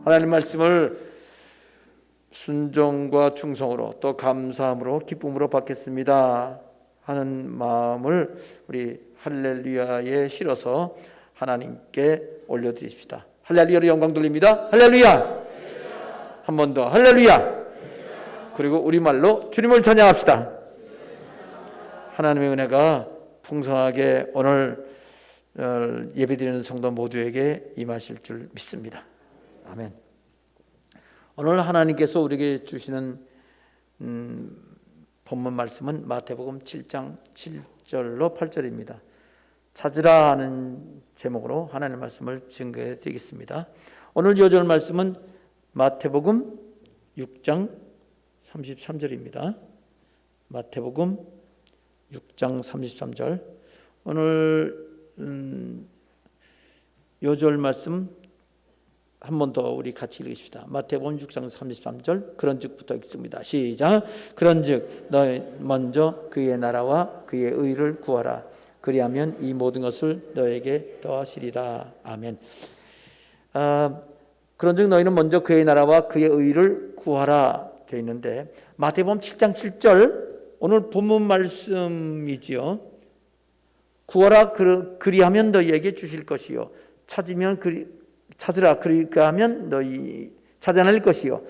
하나님 말씀을 순종과 충성으로 또 감사함으로 기쁨으로 받겠습니다 하는 마음을 우리 할렐루야에 실어서 하나님께 올려드립시다. 할렐루야로 영광 돌립니다. 할렐루야. 한 번 더 할렐루야. 그리고 우리말로 주님을 찬양합시다. 하나님의 은혜가 풍성하게 오늘 예배드리는 성도 모두에게 임하실 줄 믿습니다. 아멘. 오늘 하나님께서 우리에게 주시는 본문 말씀은 마태복음 7장 7절로 8절입니다. 찾으라 하는 제목으로 하나님의 말씀을 증거해 드리겠습니다. 오늘 요절 말씀은 마태복음 6장 33절입니다. 마태복음 6장 33절. 오늘 요절 말씀 한 번 더 우리 같이 읽으십시다. 마태복음 6장 33절. 그런즉부터 읽습니다. 시작. 그런즉 너희 먼저 그의 나라와 그의 의를 구하라. 그리하면 이 모든 것을 너에게 더하시리라. 아멘. 그런즉 너희는 먼저 그의 나라와 그의 의를 구하라 되어 있는데 마태복음 7장 7절 오늘 본문 말씀이지요. 구하라 그리하면 너희에게 주실 것이요 찾으라 그리하면 너희 찾아낼 것이요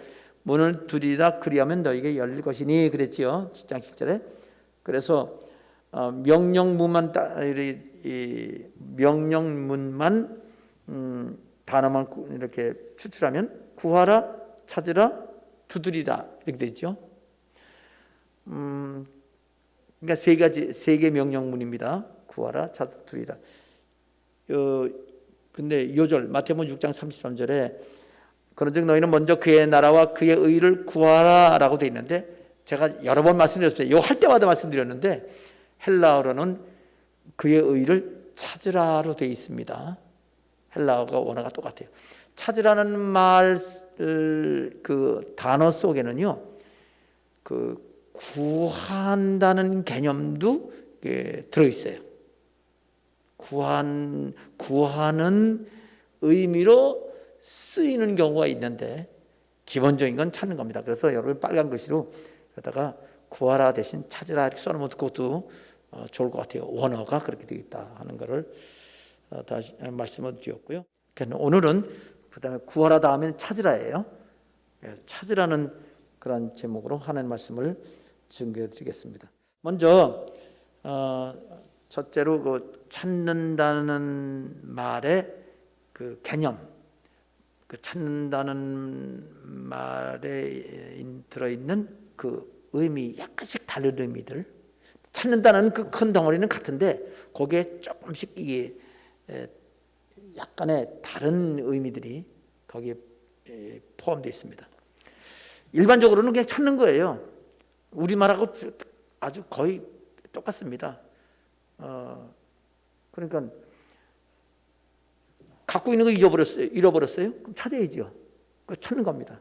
문을 두드리라 그리하면 너희에게 열릴 것이니 그랬지요. 7장 7절에. 그래서 명령문만 단어만 이렇게 추출하면 구하라, 찾으라, 두드리라 이렇게 되죠. 그러니까 세 개 명령문입니다. 구하라, 찾으라, 두드리라. 근데 요절 마태복음 6장 33절에 그런즉 너희는 먼저 그의 나라와 그의 의를 구하라라고 되어 있는데 제가 여러 번 말씀드렸어요. 이거 할 때마다 말씀드렸는데 헬라어로는 그의 의를 찾으라로 되어 있습니다. 헬라어가 원어가 똑같아요. 찾으라는 말 그 단어 속에는요, 그 구한다는 개념도 들어 있어요. 구하는 의미로 쓰이는 경우가 있는데 기본적인 건 찾는 겁니다. 그래서 여러분 빨간 글씨로 여기다가 구하라 대신 찾으라 이렇게 써놓으면 그것도 좋을 것 같아요. 원어가 그렇게 되어 있다 하는 것을 다시 말씀을 드렸고요. 오늘은 그 다음에 구하라 다음에는 찾으라예요. 찾으라는 그런 제목으로 하나님 말씀을 증거해 드리겠습니다. 먼저 첫째로 그 찾는다는 말의 그 개념, 그 찾는다는 말에 들어있는 그 의미, 약간씩 다른 의미들. 찾는다는 그 큰 덩어리는 같은데 거기에 조금씩 이게 약간의 다른 의미들이 거기에 포함되어 있습니다. 일반적으로는 그냥 찾는 거예요. 우리말하고 아주 거의 똑같습니다. 그러니까 갖고 있는 거 잃어버렸어요? 그럼 찾아야죠. 그 찾는 겁니다.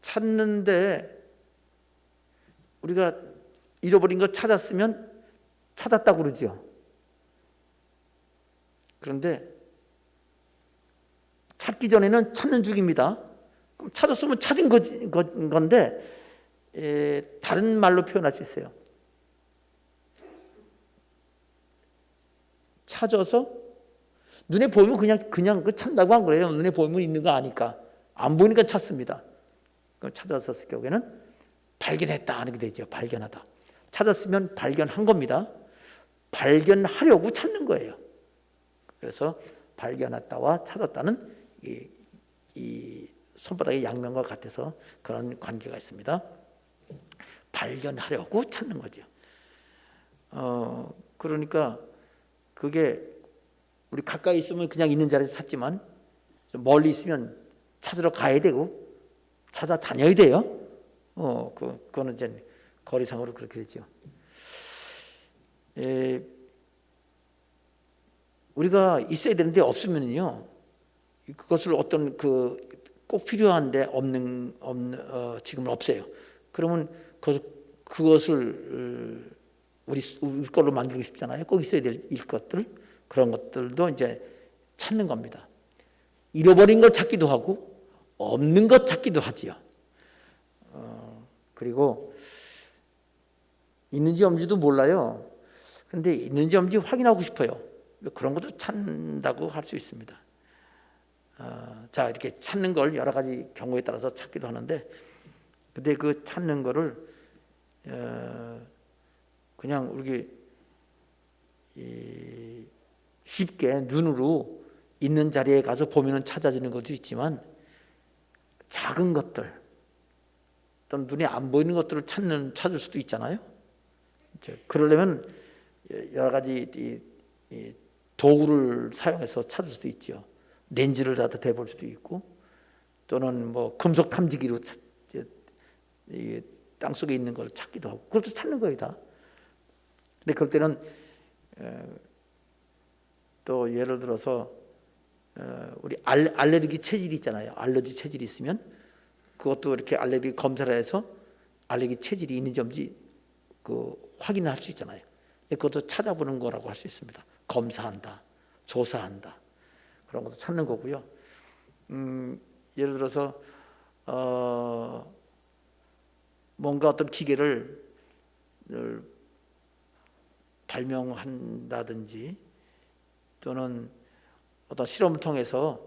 찾는데 우리가 잃어버린 거 찾았으면 찾았다고 그러죠. 그런데 찾기 전에는 찾는 중입니다. 그럼 찾았으면 찾은 건데 다른 말로 표현할 수 있어요. 찾아서 눈에 보이면 그냥 그 찾는다고 한 거예요. 눈에 보이면 있는 거 아니까. 안 보이니까 찾습니다. 그럼 찾았을 경우에는 발견했다 하는 게 되죠. 발견하다. 찾았으면 발견한 겁니다. 발견하려고 찾는 거예요. 그래서 발견했다와 찾았다는 이 손바닥의 양면과 같아서 그런 관계가 있습니다. 발견하려고 찾는 거죠. 그러니까 그게 우리 가까이 있으면 그냥 있는 자리에서 찾지만 좀 멀리 있으면 찾으러 가야 되고 찾아다녀야 돼요. 그거는 이제 거리상으로 그렇게 되죠. 우리가 있어야 되는데 없으면요, 그것을 어떤 꼭 필요한데 지금은 없어요. 그러면 그것을 우리 걸로 만들고 싶잖아요. 꼭 있어야 될 것들, 그런 것들도 이제 찾는 겁니다. 잃어버린 걸 찾기도 하고 없는 것 찾기도 하지요. 그리고 있는지 없는지도 몰라요. 근데 있는지 없는지 확인하고 싶어요. 그런 것도 찾는다고 할 수 있습니다. 자, 이렇게 찾는 걸 여러 가지 경우에 따라서 찾기도 하는데, 근데 그 찾는 거를 그냥 우리 쉽게 눈으로 있는 자리에 가서 보면은 찾아지는 것도 있지만, 작은 것들 또는 눈에 안 보이는 것들을 찾을 수도 있잖아요. 그러려면 여러 가지 도구를 사용해서 찾을 수도 있죠. 렌즈를 갖다 대볼 수도 있고, 또는 뭐 금속 탐지기로 땅 속에 있는 걸 찾기도 하고, 그것도 찾는 거예요 다. 근데 그럴 때는 또 예를 들어서 우리 알레르기 체질이 있잖아요. 알러지 체질이 있으면 그것도 이렇게 알레르기 검사를 해서 알레르기 체질이 있는지 없는지 확인을 할 수 있잖아요. 그것도 찾아보는 거라고 할 수 있습니다. 검사한다, 조사한다, 그런 것도 찾는 거고요. 예를 들어서 뭔가 어떤 기계를 발명한다든지, 또는 어떤 실험을 통해서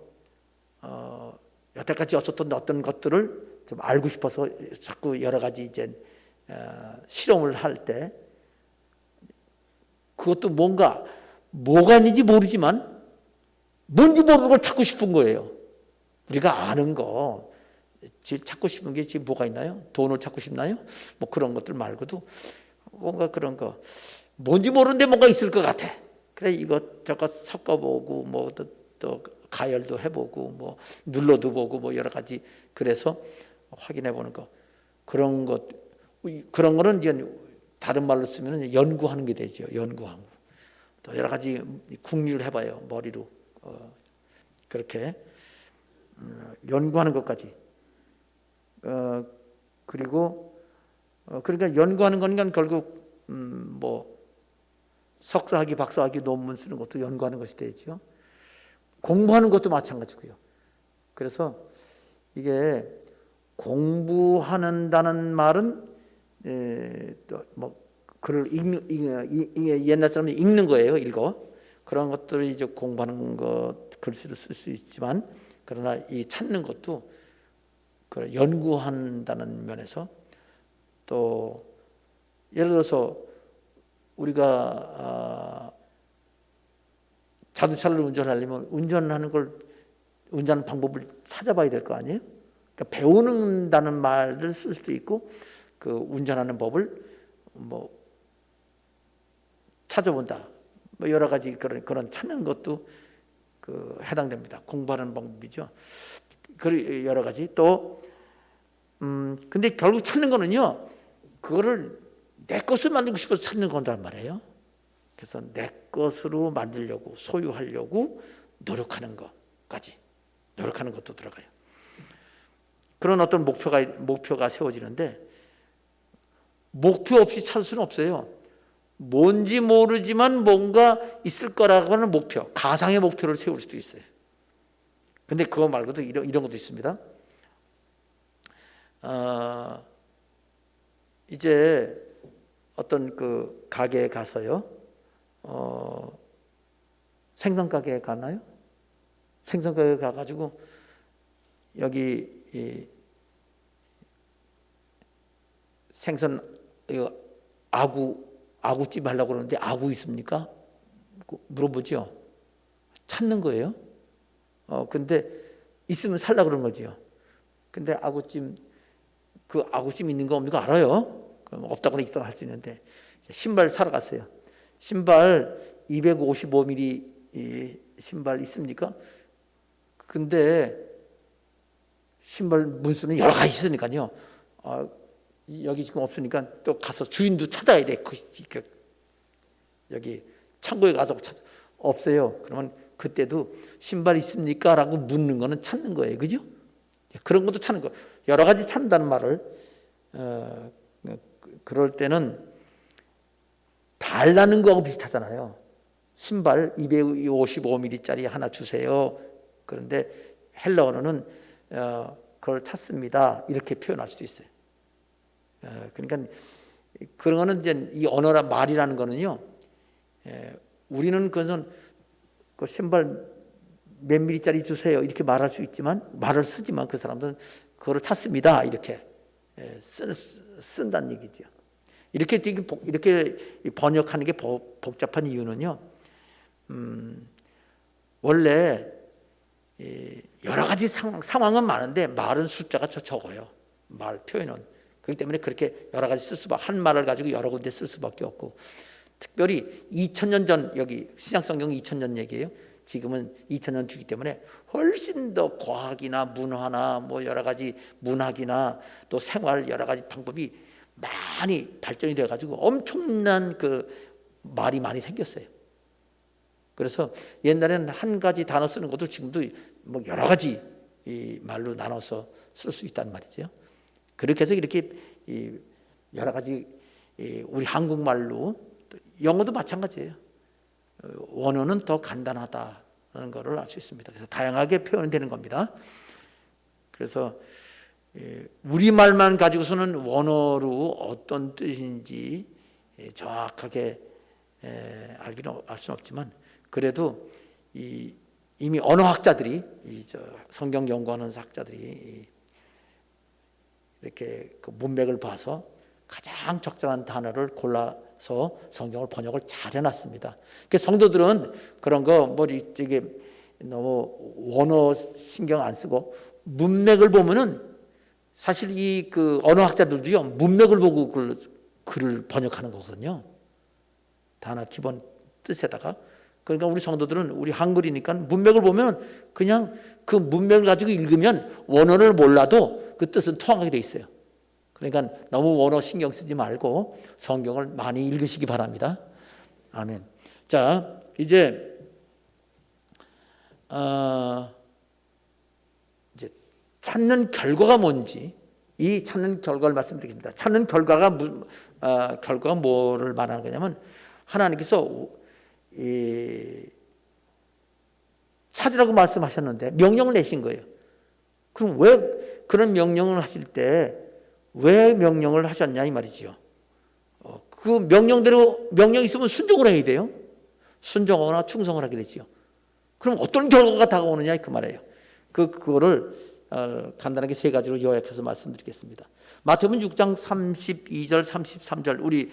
여태까지 없었던 어떤 것들을 좀 알고 싶어서 자꾸 여러 가지 이제 실험을 할 때, 그것도 뭐가 있는지 모르지만 뭔지 모르는 걸 찾고 싶은 거예요. 우리가 아는 거 제일 찾고 싶은 게 지금 뭐가 있나요? 돈을 찾고 싶나요? 뭐 그런 것들 말고도 뭔가 그런 거 뭔지 모르는데 뭔가 있을 것 같아. 그래, 이것 저것 섞어보고 뭐 또 가열도 해보고 뭐 눌러도 보고 뭐 여러 가지, 그래서 확인해보는 거, 그런 거는 이제 다른 말로 쓰면 연구하는 게 되죠. 연구하고 또 여러 가지 궁리를 해봐요. 머리로 그렇게 연구하는 것까지. 그리고 그러니까 연구하는 거니까 결국 뭐 석사학위, 박사학위 논문 쓰는 것도 연구하는 것이 되죠. 공부하는 것도 마찬가지고요. 그래서 이게 공부한다는 말은 또 뭐 글을 옛날 사람들이 읽는 거예요. 읽어. 그런 것들이 이제 공부하는 것, 글씨를 쓸 수 있지만, 그러나 이 찾는 것도 연구한다는 면에서, 또 예를 들어서 우리가 자동차를 운전하려면 운전하는 방법을 찾아봐야 될 거 아니에요? 그러니까 배우는다는 말을 쓸 수도 있고, 그 운전하는 법을 뭐 찾아본다, 뭐 여러 가지 그런 찾는 것도 해당됩니다. 공부하는 방법이죠. 그 여러 가지. 또 근데 결국 찾는 거는요, 그거를 내 것을 만들고 싶어서 찾는 건단 말이에요. 그래서 내 것으로 만들려고, 소유하려고 노력하는 것까지, 노력하는 것도 들어가요. 그런 어떤 목표가 세워지는데, 목표 없이 찾을 수는 없어요. 뭔지 모르지만 뭔가 있을 거라고 하는 목표, 가상의 목표를 세울 수도 있어요. 근데 그거 말고도 이런 것도 있습니다. 이제 어떤 그 가게에 가서요, 생선 가게에 가나요? 생선 가게에 가가지고 여기 생선 아구찜 하려고 그러는데 아구 있습니까? 물어보죠. 찾는 거예요. 근데 있으면 살려고 그러는 거죠. 근데 아구찜 있는 거 없는 거 알아요. 그럼 없다고는 있다고 할 수 있는데, 신발 사러 갔어요. 신발 255mm 신발 있습니까? 근데 신발 문수는 여러 가지 있으니까요. 여기 지금 없으니까 또 가서 주인도 찾아야 돼. 여기 창고에 가서 없어요. 그러면 그때도 신발 있습니까? 라고 묻는 거는 찾는 거예요. 그죠? 그런 것도 찾는 거. 여러 가지 찾는다는 말을 그럴 때는 달라는 거하고 비슷하잖아요. 신발 255mm짜리 하나 주세요. 그런데 헬라어로는 그걸 찾습니다. 이렇게 표현할 수도 있어요. 그러니까 그런 거는 이제 이 언어라 말이라는 거는요. 우리는 그것은 그 신발 몇 밀리짜리 주세요 이렇게 말할 수 있지만 말을 쓰지만 그 사람들은 그거를 찾습니다 이렇게 쓴다는 얘기죠. 이렇게 번역하는 게 복잡한 이유는요. 원래 여러 가지 상황은 많은데 말은 숫자가 적어요. 말 표현은. 그렇기 때문에 그렇게 여러 가지 쓸 수밖에 한 말을 가지고 여러 군데 쓸 수밖에 없고 특별히 2000년 전 여기 신약성경은 2000년 얘기예요. 지금은 2000년 뒤이기 때문에 훨씬 더 과학이나 문화나 뭐 여러 가지 문학이나 또 생활 여러 가지 방법이 많이 발전이 돼 가지고 엄청난 그 말이 많이 생겼어요. 그래서 옛날에는 한 가지 단어 쓰는 것도 지금도 뭐 여러 가지 이 말로 나눠서 쓸 수 있단 말이죠. 그렇게 해서 이렇게 여러 가지 우리 한국말로 영어도 마찬가지예요. 원어는 더 간단하다는 것을 알 수 있습니다. 그래서 다양하게 표현되는 겁니다. 그래서 우리말만 가지고서는 원어로 어떤 뜻인지 정확하게 알 수는 없지만 그래도 이미 언어학자들이 성경 연구하는 학자들이 이렇게 그 문맥을 봐서 가장 적절한 단어를 골라서 성경을 번역을 잘 해놨습니다. 그래서 성도들은 그런 거 뭐 이게 너무 원어 신경 안 쓰고 문맥을 보면은 사실 이 그 언어학자들도요 문맥을 보고 글을 번역하는 거거든요. 단어 기본 뜻에다가. 그러니까 우리 성도들은 우리 한글이니까 문맥을 보면 그냥 그 문맥을 가지고 읽으면 원어를 몰라도 그 뜻은 통하게 돼 있어요. 그러니까 너무 원어 신경 쓰지 말고 성경을 많이 읽으시기 바랍니다. 아멘. 자, 이제 찾는 결과가 뭔지 이 찾는 결과를 말씀드리겠습니다. 찾는 결과가 뭐를 말하는 거냐면 하나님께서 찾으라고 말씀하셨는데 명령을 내신 거예요. 그럼 왜 그런 명령을 하실 때 왜 명령을 하셨냐 이 말이지요. 그 명령대로 명령이 있으면 순종을 해야 돼요. 순종하거나 충성을 하게 되지요. 그럼 어떤 결과가 다가오느냐 그 말이에요. 그거를 간단하게 세 가지로 요약해서 말씀드리겠습니다. 마태복음 6장 32절 33절 우리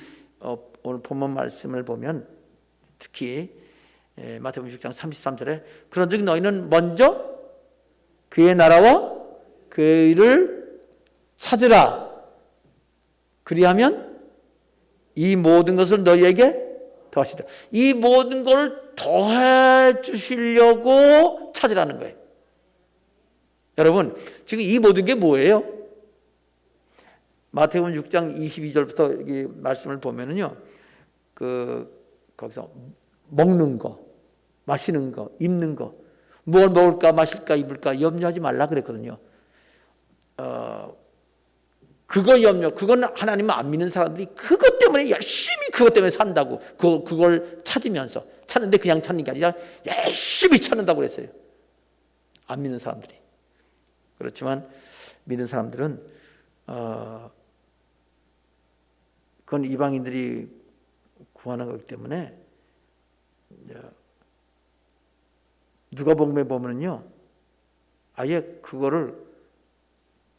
오늘 본문 말씀을 보면 특히 마태복음 6장 33절에 그런즉 너희는 먼저 그의 나라와 그의 의를 찾으라. 그리하면 이 모든 것을 너희에게 더하시리라. 이 모든 걸 더해 주시려고 찾으라는 거예요. 여러분 지금 이 모든 게 뭐예요? 마태복음 6장 22절부터 이 말씀을 보면은요, 거기서 먹는 거, 마시는 거, 입는 거, 뭘 먹을까, 마실까, 입을까 염려하지 말라 그랬거든요. 그건 하나님을 안 믿는 사람들이 그것 때문에 열심히 그것 때문에 산다고 그걸 찾는데 그냥 찾는 게 아니라 열심히 찾는다고 그랬어요. 안 믿는 사람들이. 그렇지만 믿는 사람들은 그건 이방인들이 구하는 거기 때문에 누가복음에 보면은요 아예 그거를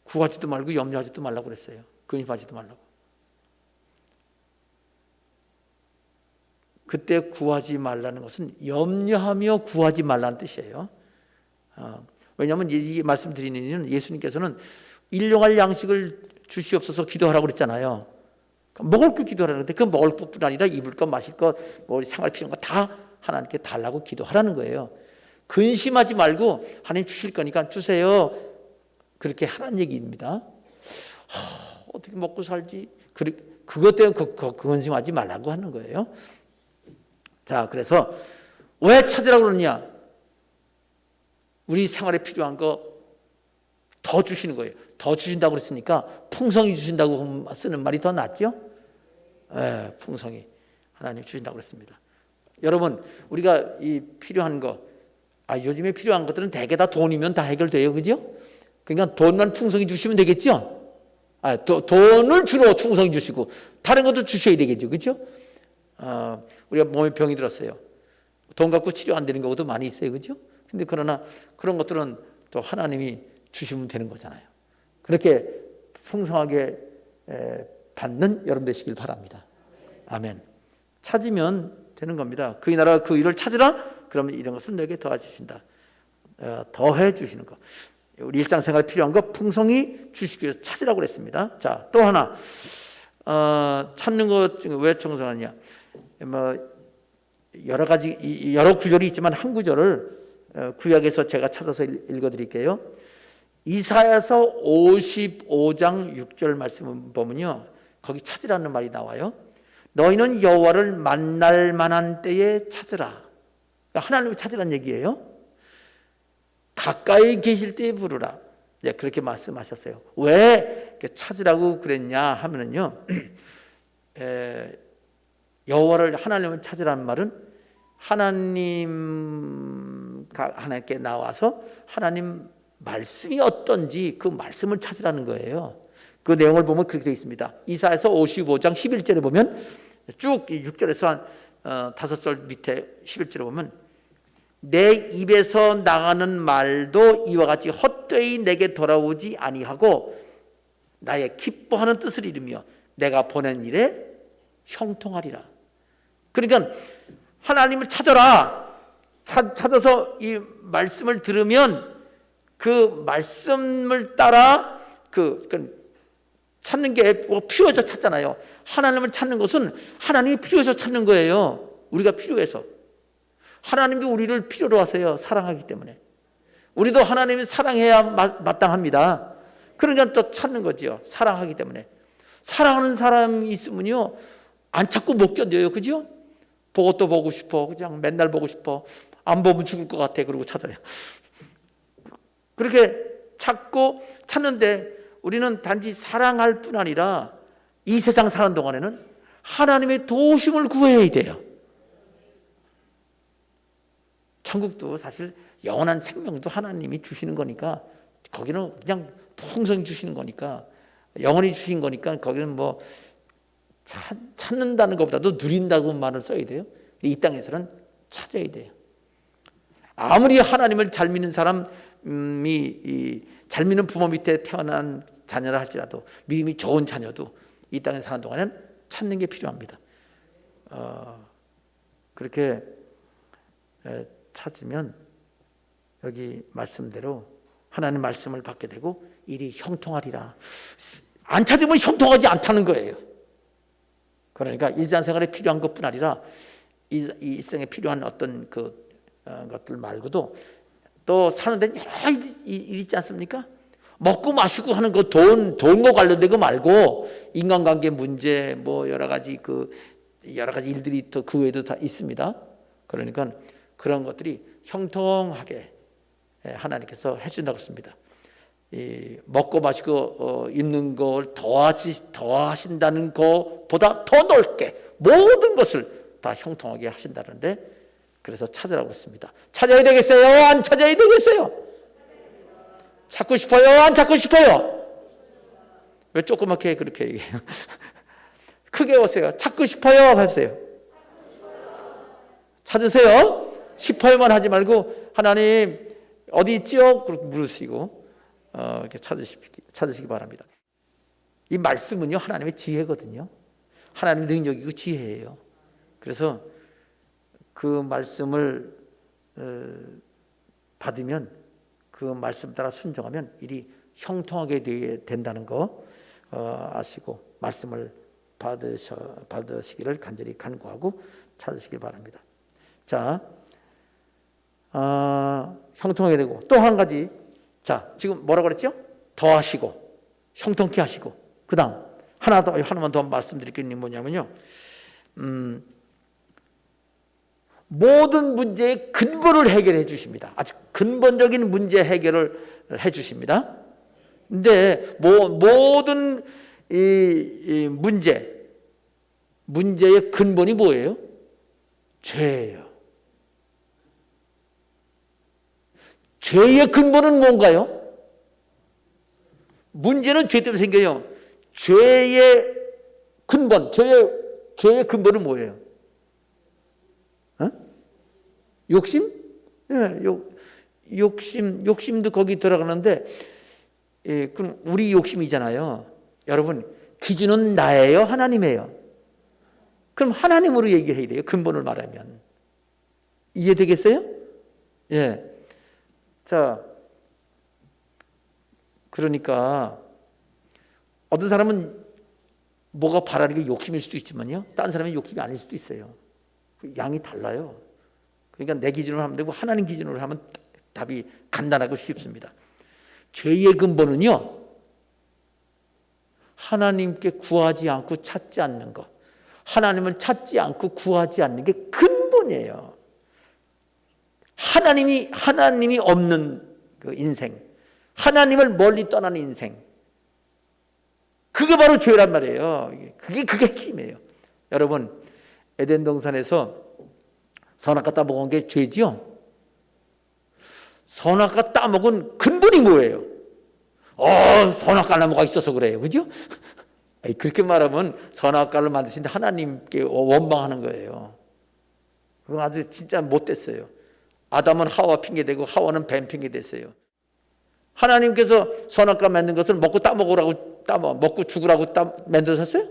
구하지도 말고 염려하지도 말라고 그랬어요. 근심하지도 말라고. 그때 구하지 말라는 것은 염려하며 구하지 말라는 뜻이에요. 왜냐하면 이 말씀드리는 이유는 예수님께서는 일용할 양식을 주시옵소서 기도하라고 그랬잖아요. 먹을 거 기도하라는데 그 먹을 것뿐 아니라 입을 것, 마실 것, 뭐 생활 필요한 거 다 하나님께 달라고 기도하라는 거예요. 근심하지 말고 하나님 주실 거니까 주세요. 그렇게 하라는 얘기입니다. 어떻게 먹고 살지? 그것 때문에 근심하지 말라고 하는 거예요. 자, 그래서 왜 찾으라고 그러느냐? 우리 생활에 필요한 거 더 주시는 거예요. 더 주신다고 그랬으니까 풍성히 주신다고 쓰는 말이 더 낫죠? 네, 풍성히 하나님 주신다고 그랬습니다. 여러분, 우리가 이 필요한 거 요즘에 필요한 것들은 대개 다 돈이면 다 해결돼요. 그죠? 그러니까 돈만 풍성히 주시면 되겠죠? 돈을 주로 풍성히 주시고 다른 것도 주셔야 되겠죠. 그죠? 우리가 몸에 병이 들었어요. 돈 갖고 치료 안 되는 경우도 많이 있어요. 그죠? 근데 그러나 그런 것들은 또 하나님이 주시면 되는 거잖아요. 그렇게 풍성하게 받는 여러분 되시길 바랍니다. 아멘. 찾으면 되는 겁니다. 그의 나라와 그 일을 찾으라. 그러면 이런 것은 내게 더하시신다. 더해 주시는 것. 우리 일상생활에 필요한 것 풍성히 주시기 위해서 찾으라고 그랬습니다. 자, 또 하나 찾는 것 중에 왜 청소하냐? 여러 가지 여러 구절이 있지만 한 구절을 구약에서 제가 찾아서 읽어드릴게요. 이사야서 55장 6절 말씀을 보면요, 거기 찾으라는 말이 나와요. 너희는 여호와를 만날 만한 때에 찾으라. 하나님을 찾으라는 얘기예요. 가까이 계실 때에 부르라. 네, 그렇게 말씀하셨어요. 왜 찾으라고 그랬냐 하면은요, 여호와를 하나님을 찾으라는 말은 하나님께 나와서 하나님 말씀이 어떤지 그 말씀을 찾으라는 거예요. 그 내용을 보면 그렇게 되어 있습니다. 이사야서 55장 11절에 보면 쭉 6절에서 한 5절 밑에 11절에 보면 내 입에서 나가는 말도 이와 같이 헛되이 내게 돌아오지 아니하고 나의 기뻐하는 뜻을 이루며 내가 보낸 일에 형통하리라. 그러니까 하나님을 찾아라. 찾아서 이 말씀을 들으면 그 말씀을 따라 찾는 게 필요해서 찾잖아요. 하나님을 찾는 것은 하나님이 필요해서 찾는 거예요. 우리가 필요해서. 하나님도 우리를 필요로 하세요. 사랑하기 때문에. 우리도 하나님이 사랑해야 마땅합니다. 그러니까 또 찾는 거죠. 사랑하기 때문에. 사랑하는 사람이 있으면요, 안 찾고 못 견뎌요. 그죠? 보고 또 보고 싶어. 그냥 맨날 보고 싶어. 안 보면 죽을 것 같아. 그러고 찾아요. 그렇게 찾는데 우리는 단지 사랑할 뿐 아니라 이 세상 사는 동안에는 하나님의 도우심을 구해야 돼요. 천국도 사실 영원한 생명도 하나님이 주시는 거니까, 거기는 그냥 풍성히 주시는 거니까, 영원히 주신 거니까 거기는 찾는다는 것보다도 누린다고 말을 써야 돼요. 이 땅에서는 찾아야 돼요. 아무리 하나님을 잘 믿는 사람이 잘 믿는 부모 밑에 태어난 자녀라 할지라도, 믿음이 좋은 자녀도 이 땅에 사는 동안은 찾는 게 필요합니다. 그렇게 찾으면 여기 말씀대로 하나님 말씀을 받게 되고 일이 형통하리라. 안 찾으면 형통하지 않다는 거예요. 그러니까 일상생활에 필요한 것뿐 아니라 이 일생에 필요한 어떤 것들 말고도 또 사는 데는 여러 일이 있지 않습니까? 먹고 마시고 하는 거 돈과 관련된 거 말고 인간관계 문제 여러 가지 일들이 또 그 외에도 다 있습니다. 그러니까 그런 것들이 형통하게 하나님께서 해준다고 했습니다. 먹고 마시고 입는 걸 더하신다는 것보다 더 넓게 모든 것을 다 형통하게 하신다는데, 그래서 찾으라고 했습니다. 찾아야 되겠어요? 안 찾아야 되겠어요? 찾고 싶어요? 안 찾고 싶어요? 왜 조그맣게 그렇게 얘기해요? 크게 오세요. 찾고 싶어요? 하세요. 찾으세요. 싶어요만 하지 말고 하나님 어디 있죠? 그렇게 물으시고 이렇게 찾으시기 바랍니다. 이 말씀은요, 하나님의 지혜거든요. 하나님의 능력이고 지혜예요. 그래서 그 말씀을 받으면, 그 말씀 따라 순종하면 일이 형통하게 된다는 거 아시고 말씀을 받으시기를 간절히 간구하고 찾으시길 바랍니다. 자, 형통하게 되고 또 한 가지, 자, 지금 뭐라고 그랬죠? 더하시고 형통케 하시고, 그 다음 하나만 더 말씀드릴 게 뭐냐면요, 모든 문제의 근본을 해결해 주십니다. 아주 근본적인 문제 해결을 해 주십니다. 근데 모든 이 문제의 근본이 뭐예요? 죄예요. 죄의 근본은 뭔가요? 문제는 죄 때문에 생겨요. 죄의 근본, 죄의 근본은 뭐예요? 욕심? 예, 욕심도 거기 들어가는데, 예, 그럼 우리 욕심이잖아요. 여러분, 기준은 나예요? 하나님이에요? 그럼 하나님으로 얘기해야 돼요. 근본을 말하면. 이해되겠어요? 예. 자, 그러니까 어떤 사람은 뭐가 바라는 게 욕심일 수도 있지만요, 다른 사람이 욕심이 아닐 수도 있어요. 양이 달라요. 그러니까 내 기준으로 하면 되고 하나님 기준으로 하면 답이 간단하고 쉽습니다. 죄의 근본은요, 하나님께 구하지 않고 찾지 않는 것, 하나님을 찾지 않고 구하지 않는 게 근본이에요. 하나님이 없는 그 인생, 하나님을 멀리 떠나는 인생, 그게 바로 죄란 말이에요. 그게 핵심이에요. 여러분, 에덴 동산에서 선악과 따먹은 게 죄지요? 선악과 따먹은 근본이 뭐예요? 선악과 나무가 있어서 그래요. 그죠? 그렇게 말하면 선악과를 만드신 하나님께 원망하는 거예요. 그거 아주 진짜 못됐어요. 아담은 하와 핑계대고 하와는 뱀 핑계댔어요. 하나님께서 선악과 만든 것을 먹고 따먹으라고 먹고 죽으라고 만드셨어요?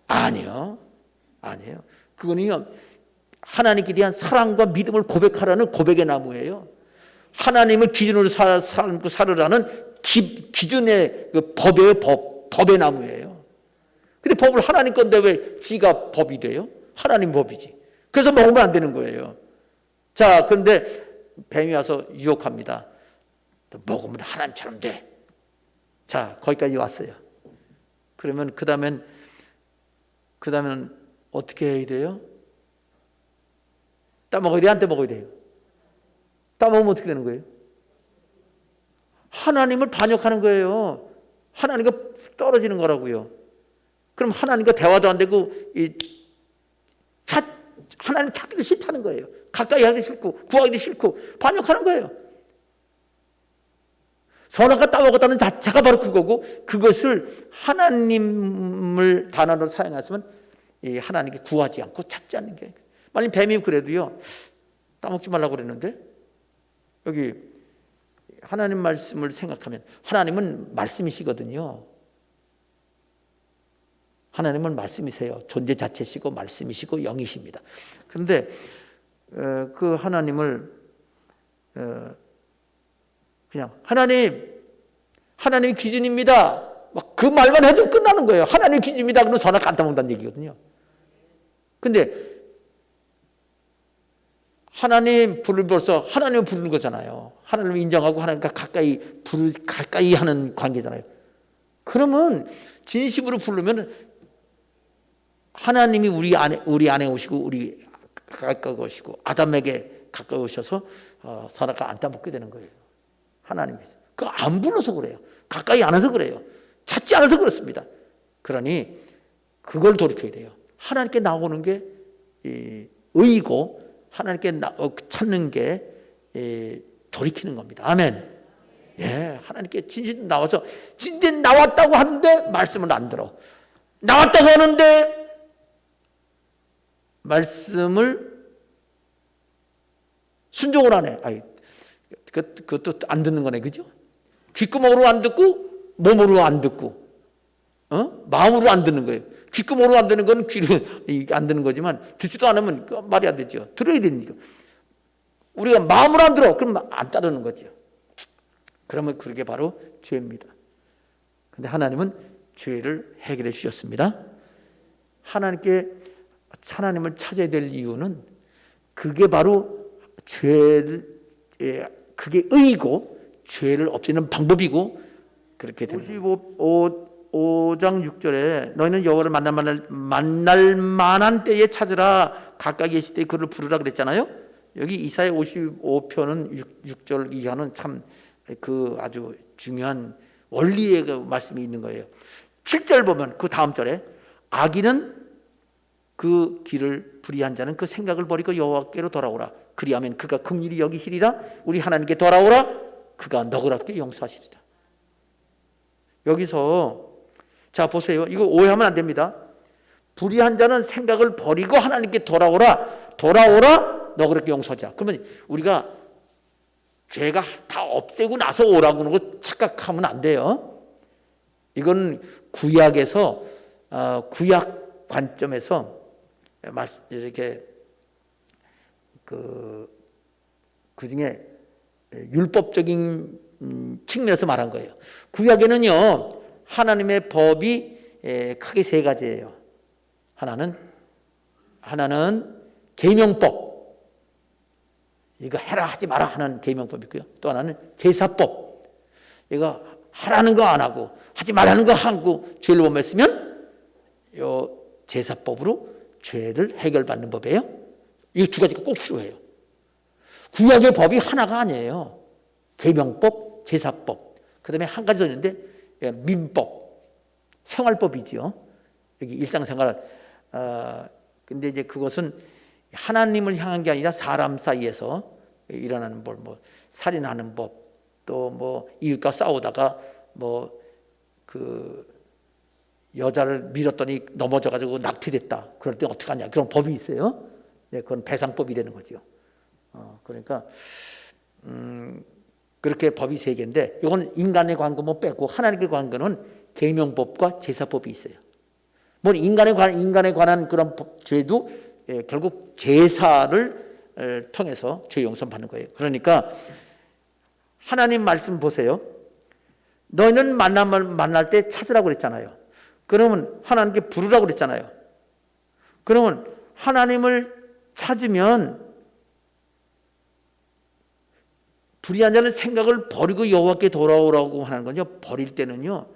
아니요. 그거는요, 하나님께 대한 사랑과 믿음을 고백하라는 고백의 나무예요. 하나님을 기준으로 삶고 살으라는 기준의 그 법의 나무예요. 근데 법을 하나님 건데 왜 지가 법이 돼요? 하나님 법이지. 그래서 먹으면 안 되는 거예요. 자, 그런데 뱀이 와서 유혹합니다. 먹으면 하나님처럼 돼. 자, 거기까지 왔어요. 그러면 그 다음엔 어떻게 해야 돼요? 따먹어야 돼요? 안 따먹어야 돼요? 따먹으면 어떻게 되는 거예요? 하나님을 반역하는 거예요. 하나님과 떨어지는 거라고요. 그럼 하나님과 대화도 안 되고 하나님 찾기도 싫다는 거예요. 가까이 하기 싫고 구하기도 싫고 반역하는 거예요. 선악과 따먹었다는 자체가 바로 그거고, 그것을 하나님을 단어로 사용했으면 하나님께 구하지 않고 찾지 않는 게, 만약 뱀이 그래도요 따먹지 말라고 그랬는데, 여기 하나님 말씀을 생각하면 하나님은 말씀이시거든요. 하나님은 말씀이세요. 존재 자체시고 말씀이시고 영이십니다. 그런데 그 하나님을 그냥 하나님이 기준입니다, 막 그 말만 해도 끝나는 거예요. 하나님 기준입니다 그러면 선악 안 따먹는다는 얘기거든요. 근데 하나님 벌써 하나님을 부르는 거잖아요. 하나님을 인정하고 하나님과 가까이 하는 관계잖아요. 그러면 진심으로 부르면 하나님이 우리 안에 오시고 우리 가까이 오시고 아담에게 가까이 오셔서 선악과 안 따먹게 되는 거예요. 하나님께서 그거 안 불러서 그래요. 가까이 안 해서 그래요. 찾지 않아서 그렇습니다. 그러니 그걸 돌이켜야 돼요. 하나님께 나오는 게 의이고 하나님께 찾는 게 돌이키는 겁니다. 아멘. 예, 하나님께 진실 나와서 진짜 나왔다고 하는데 말씀을 안 들어. 나왔다고 하는데 말씀을 순종을 안 해. 그것도 안 듣는 거네, 그죠? 귓구멍으로 안 듣고 몸으로 안 듣고 마음으로 안 듣는 거예요. 귓구멍으로 안 듣는 건 귀로 안 듣는 거지만, 듣지도 않으면 말이 안 되죠. 들어야 되니까. 우리가 마음으로 안 들어, 그럼 안 따르는 거죠. 그러면 그게 바로 죄입니다. 근데 하나님은 죄를 해결해 주셨습니다. 하나님을 찾아야 될 이유는 그게 바로 그게 의이고 죄를 없애는 방법이고 그렇게 됩니다. 55장 6절에 너희는 여호와를 만날 만한 때에 찾으라, 가까이 계실 때 그를 부르라 그랬잖아요. 여기 이사야 55편은 6절 이하는 참 그 아주 중요한 원리의 그 말씀이 있는 거예요. 7절 보면 그 다음 절에 악인은 그 길을 불의한 자는 그 생각을 버리고 여호와께로 돌아오라. 그리하면 그가 긍휼히 여기시리라. 우리 하나님께 돌아오라. 그가 너그럽게 용서하시리라. 여기서 자 보세요. 이거 오해하면 안 됩니다. 불의한 자는 생각을 버리고 하나님께 돌아오라. 너그럽게 용서하자. 그러면 우리가 죄가 다 없애고 나서 오라고 하는 거 착각하면 안 돼요. 이건 구약에서 구약 관점에서 이렇게 그 중에 율법적인 측면에서 말한 거예요. 구약에는요 하나님의 법이 크게 세 가지예요. 하나는 계명법, 이거 해라 하지 마라 하는 계명법이 있고요. 또 하나는 제사법, 이거 하라는 거 안 하고 하지 말라는 거 하고 죄를 범했으면 요 제사법으로 죄를 해결받는 법이에요. 이 두 가지가 꼭 필요해요. 구약의 법이 하나가 아니에요. 계명법, 제사법, 그 다음에 한 가지 더 있는데 민법, 생활법이지요. 여기 일상생활. 근데 이제 그것은 하나님을 향한 게 아니라 사람 사이에서 일어나는 법, 뭐 살인하는 법, 또 뭐 이웃과 싸우다가 뭐 그 여자를 밀었더니 넘어져가지고 낙태됐다. 그럴 때 어떻게 하냐. 그런 법이 있어요. 네, 그건 배상법이라는 거죠. 그러니까 그렇게 법이 세 개인데 이건 인간에 관한 거 뭐 빼고 하나님께 관한 거는 계명법과 제사법이 있어요. 뭐 인간에 관한 그런 죄도 결국 제사를 통해서 죄 용서 받는 거예요. 그러니까 하나님 말씀 보세요. 너희는 만날 때 찾으라고 그랬잖아요. 그러면 하나님께 부르라고 그랬잖아요. 그러면 하나님을 찾으면 불의한 자는 생각을 버리고 여호와께 돌아오라고 하는 건요. 버릴 때는요.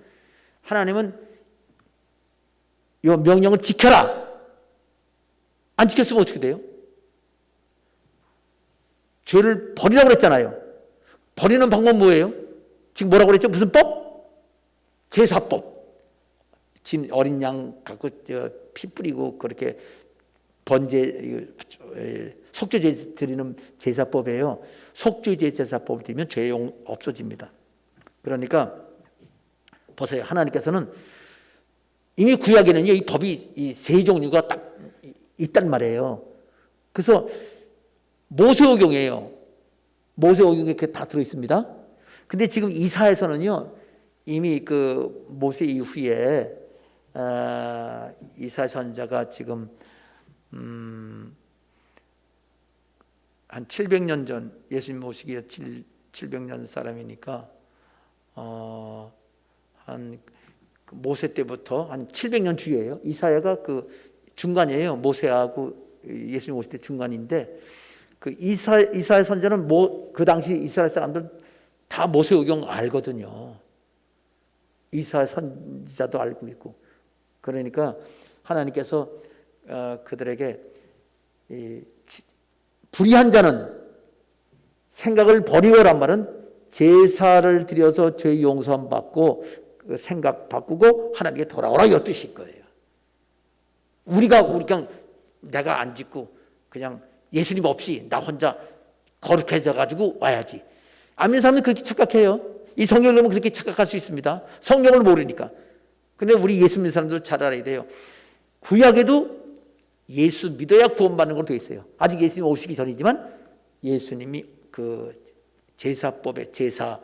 하나님은 이 명령을 지켜라. 안 지켰으면 어떻게 돼요? 죄를 버리라고 그랬잖아요. 버리는 방법 뭐예요? 지금 뭐라고 그랬죠? 무슨 법? 제사법. 지금 어린 양 갖고 피 뿌리고 그렇게 속죄제 드리는 제사법이에요. 속죄제 제사법을 드리면 죄 없어집니다. 그러니까 보세요. 하나님께서는 이미 구약에는요, 이 법이 이 세 종류가 딱 있단 말이에요. 그래서 모세오경이에요. 모세오경에 그게 다 들어 있습니다. 근데 지금 이사야서는요, 이미 그 모세 이후에 이사야 선지자가 지금 한 700년 전 예수님 오시기에 700년 사람이니까 한 모세 때부터 한 700년 뒤에요. 이사야가 그 중간이에요. 모세하고 예수님 오실 때 중간인데 그 이사야 선지자는 그 당시 이스라엘 사람들 다 모세오경 알거든요. 이사야 선지자도 알고 있고. 그러니까 하나님께서 그들에게 불의한 자는 생각을 버리고란 말은 제사를 드려서 죄 용서함 받고 그 생각 바꾸고 하나님께 돌아오라 이 뜻일 거예요. 우리가 내가 안 짓고 그냥 예수님 없이 나 혼자 거룩해져 가지고 와야지. 안 믿는 사람은 그렇게 착각해요. 이 성경을 보면 그렇게 착각할 수 있습니다. 성경을 모르니까. 근데 우리 예수 믿는 사람들 잘 알아야 돼요. 구약에도 예수 믿어야 구원받는 걸로 되어 있어요. 아직 예수님 오시기 전이지만 예수님이 그 제사법의 제사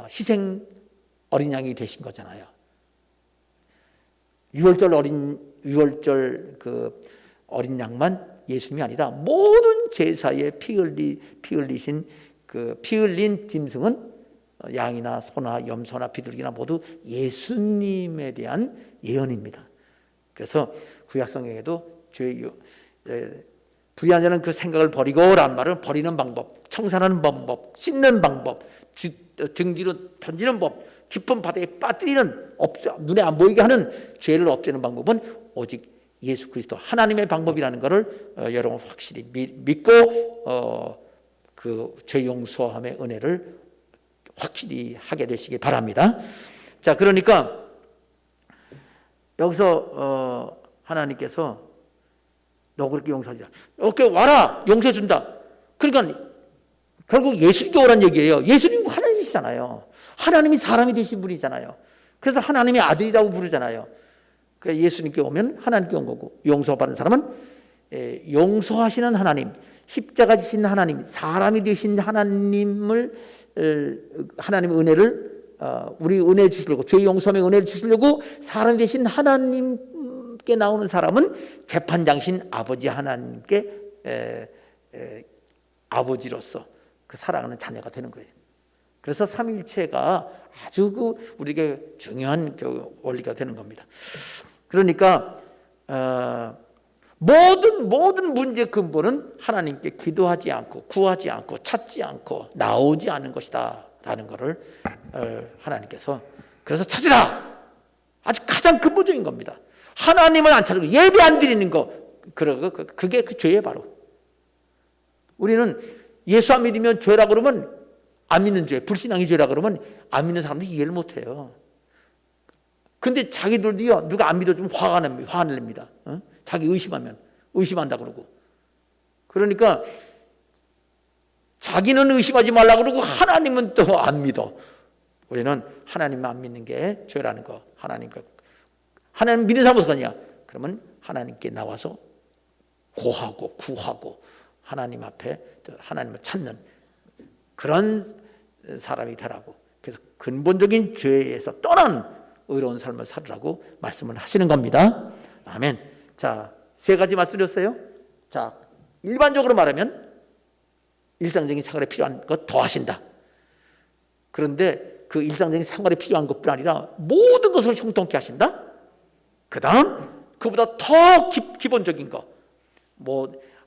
희생 어린 양이 되신 거잖아요. 6월절 그 어린 양만 예수님이 아니라 모든 제사에 피 흘리신 그 피 흘린 짐승은 양이나 소나 염소나 비둘기나 모두 예수님에 대한 예언입니다. 그래서 구약 성경에도 불의한 자는 그 생각을 버리고란 말은 버리는 방법, 청산하는 방법, 씻는 방법, 등 뒤로 던지는 법, 깊은 바다에 빠뜨리는 눈에 안 보이게 하는 죄를 없애는 방법은 오직 예수 그리스도 하나님의 방법이라는 것을 여러분 확실히 믿고 그 죄 용서함의 은혜를 확실히 하게 되시기 바랍니다. 자, 그러니까 여기서 하나님께서 너 그렇게 용서하자. 오케이 와라 용서해 준다. 그러니까 결국 예수님께 오란 얘기예요. 예수님 하나님이 분이시잖아요. 하나님이 사람이 되신 분이잖아요. 그래서 하나님의 아들이라고 부르잖아요. 그러니까 예수님께 오면 하나님께 온 거고, 용서받은 사람은 용서하시는 하나님, 십자가 지신 하나님, 사람이 되신 하나님을, 하나님의 은혜를, 우리 은혜 주시려고, 죄 용서의 은혜를 주시려고 사람이 되신 하나님께 나오는 사람은 재판장신 아버지 하나님께 아버지로서 그 사랑하는 자녀가 되는 거예요. 그래서 삼위일체가 아주 그 우리에게 중요한 그 원리가 되는 겁니다. 그러니까 모든 문제의 근본은 하나님께 기도하지 않고 구하지 않고 찾지 않고 나오지 않은 것이다 라는 것을 하나님께서 그래서 찾으라! 아주 가장 근본적인 겁니다. 하나님을 안 찾고 예배 안 드리는 거, 그게 그 죄예요. 바로 우리는 예수 안 믿으면 죄라 그러면 안 믿는 죄, 불신앙이 죄라 그러면 안 믿는 사람들이 이해를 못해요. 근데 자기들도요, 누가 안 믿어주면 화를 냅니다. 자기 의심하면 의심한다 그러고. 그러니까 자기는 의심하지 말라 그러고 하나님은 또 안 믿어. 우리는 하나님만 안 믿는 게 죄라는 거. 하나님 믿는 사람은 어떡하냐? 그러면 하나님께 나와서 고하고 구하고 하나님 앞에 하나님을 찾는 그런 사람이 되라고. 그래서 근본적인 죄에서 떠난 의로운 삶을 살으라고 말씀을 하시는 겁니다. 아멘. 자, 세 가지 말씀드렸어요. 자, 일반적으로 말하면 일상적인 생활에 필요한 것 더 하신다. 그런데 그 일상적인 생활에 필요한 것뿐 아니라 모든 것을 형통케 하신다. 그 다음 그보다 더 기본적인 거,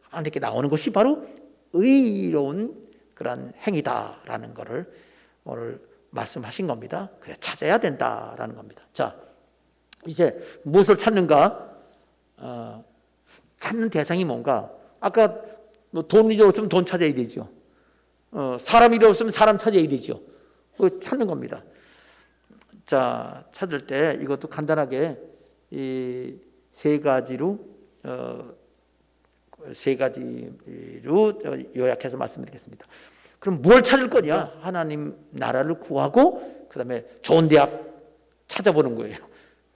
하나님께 나오는 것이 바로 의로운 그런 행위다라는 것을 오늘 말씀하신 겁니다. 그래, 찾아야 된다라는 겁니다. 자, 이제 무엇을 찾는가? 찾는 대상이 뭔가? 아까 돈이 없으면 돈 찾아야 되죠. 사람이 없으면 사람 찾아야 되죠. 그거 찾는 겁니다. 자, 찾을 때 이것도 간단하게 이 세 가지로 요약해서 말씀드리겠습니다. 그럼 뭘 찾을 거냐? 하나님 나라를 구하고 그 다음에 좋은 대학 찾아보는 거예요.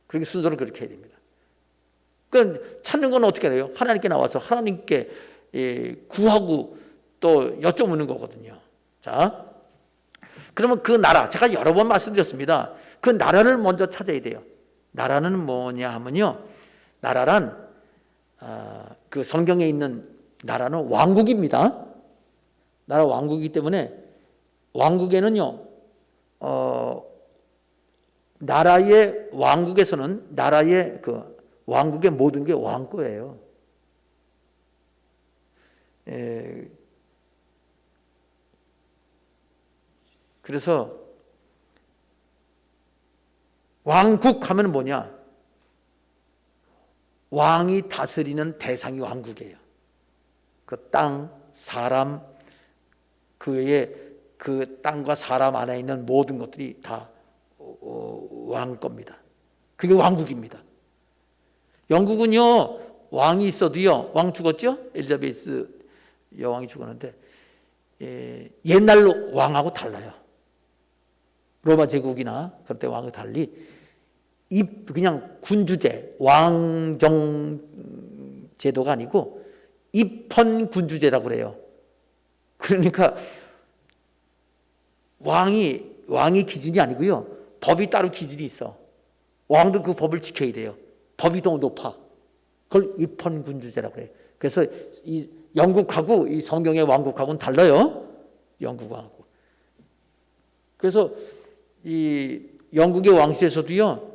그렇게 순서를 그렇게 해야 됩니다. 그러니까 찾는 건 어떻게 해요? 하나님께 나와서 하나님께 구하고 또 여쭤보는 거거든요. 자, 그러면 그 나라, 제가 여러 번 말씀드렸습니다. 그 나라를 먼저 찾아야 돼요. 나라는 뭐냐 하면요, 나라란 그 성경에 있는 나라는 왕국입니다. 나라 왕국이기 때문에 왕국에는요, 나라의 왕국에서는 나라의 그 왕국의 모든 게 왕 거예요. 그래서 왕국 하면 뭐냐? 왕이 다스리는 대상이 왕국이에요. 그 땅, 사람, 그 외에 그 땅과 사람 안에 있는 모든 것들이 다 왕 겁니다. 그게 왕국입니다. 영국은요, 왕이 있어도요, 왕 죽었죠? 엘리자베스 여왕이 죽었는데 옛날 왕하고 달라요. 로마 제국이나 그럴 때 왕하고 달리 그냥 군주제, 왕정 제도가 아니고 입헌 군주제라고 그래요. 그러니까 왕이 기준이 아니고요, 법이 따로 기준이 있어. 왕도 그 법을 지켜야 돼요. 법이 더 높아. 그걸 입헌 군주제라고 그래요. 그래서 이 영국하고 이 성경의 왕국하고는 달라요. 영국하고. 그래서 이 영국의 왕실에서도요,